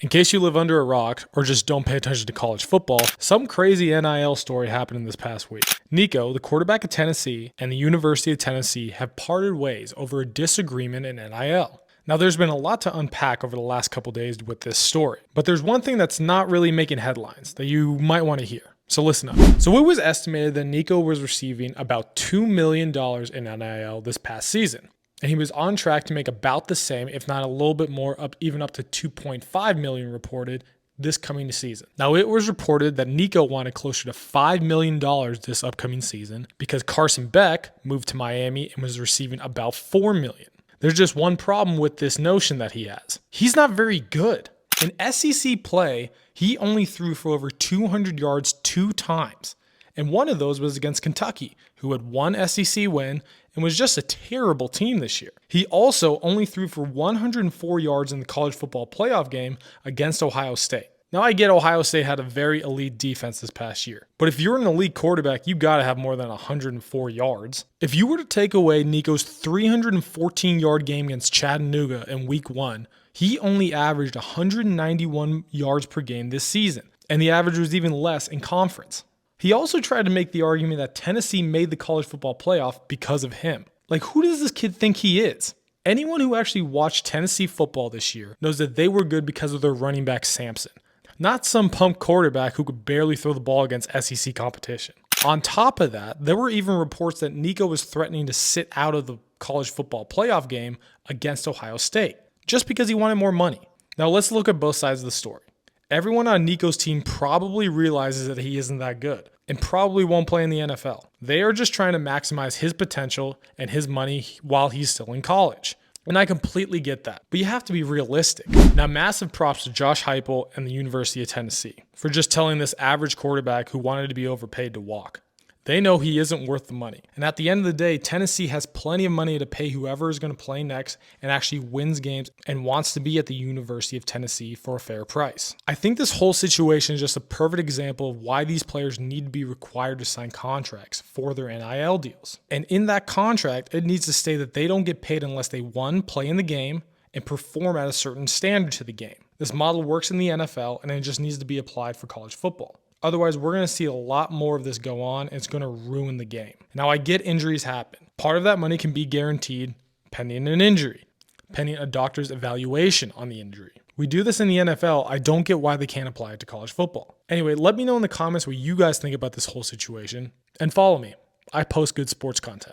In case you live under a rock or just don't pay attention to college football, some crazy NIL story happened in this past week. Nico, the quarterback of Tennessee, and the University of Tennessee have parted ways over a disagreement in NIL. Now, there's been a lot to unpack over the last couple days with this story, but there's one thing that's not really making headlines that you might want to hear. So listen up. So it was estimated that Nico was receiving about $2 million in NIL this past season. And he was on track to make about the same, if not a little bit more, even up to $2.5 million reported this coming season. Now, it was reported that Nico wanted closer to $5 million this upcoming season because Carson Beck moved to Miami and was receiving about $4 million. There's just one problem with this notion that he has. He's not very good. In SEC play, he only threw for over 200 yards 2 times. And one of those was against Kentucky, who had one SEC win and was just a terrible team this year. He also only threw for 104 yards in the college football playoff game against Ohio State. Now, I get Ohio State had a very elite defense this past year, but if you're an elite quarterback, you got to have more than 104 yards. If you were to take away Nico's 314-yard game against Chattanooga in week 1, he only averaged 191 yards per game this season, and the average was even less in conference. He also tried to make the argument that Tennessee made the college football playoff because of him. Like, who does this kid think he is? Anyone who actually watched Tennessee football this year knows that they were good because of their running back Sampson, not some pump quarterback who could barely throw the ball against SEC competition. On top of that, there were even reports that Nico was threatening to sit out of the college football playoff game against Ohio State just because he wanted more money. Now, let's look at both sides of the story. Everyone on Nico's team probably realizes that he isn't that good and probably won't play in the NFL. They are just trying to maximize his potential and his money while he's still in college. And I completely get that, but you have to be realistic. Now, massive props to Josh Heupel and the University of Tennessee for just telling this average quarterback who wanted to be overpaid to walk. They know he isn't worth the money. And at the end of the day, Tennessee has plenty of money to pay whoever is going to play next and actually wins games and wants to be at the University of Tennessee for a fair price. I think this whole situation is just a perfect example of why these players need to be required to sign contracts for their NIL deals. And in that contract, it needs to state that they don't get paid unless they, 1, play in the game and perform at a certain standard to the game. This model works in the NFL and it just needs to be applied for college football. Otherwise, we're going to see a lot more of this go on, and it's going to ruin the game. Now, I get injuries happen. Part of that money can be guaranteed pending an injury, pending a doctor's evaluation on the injury. We do this in the NFL. I don't get why they can't apply it to college football. Anyway, let me know in the comments what you guys think about this whole situation, and follow me. I post good sports content.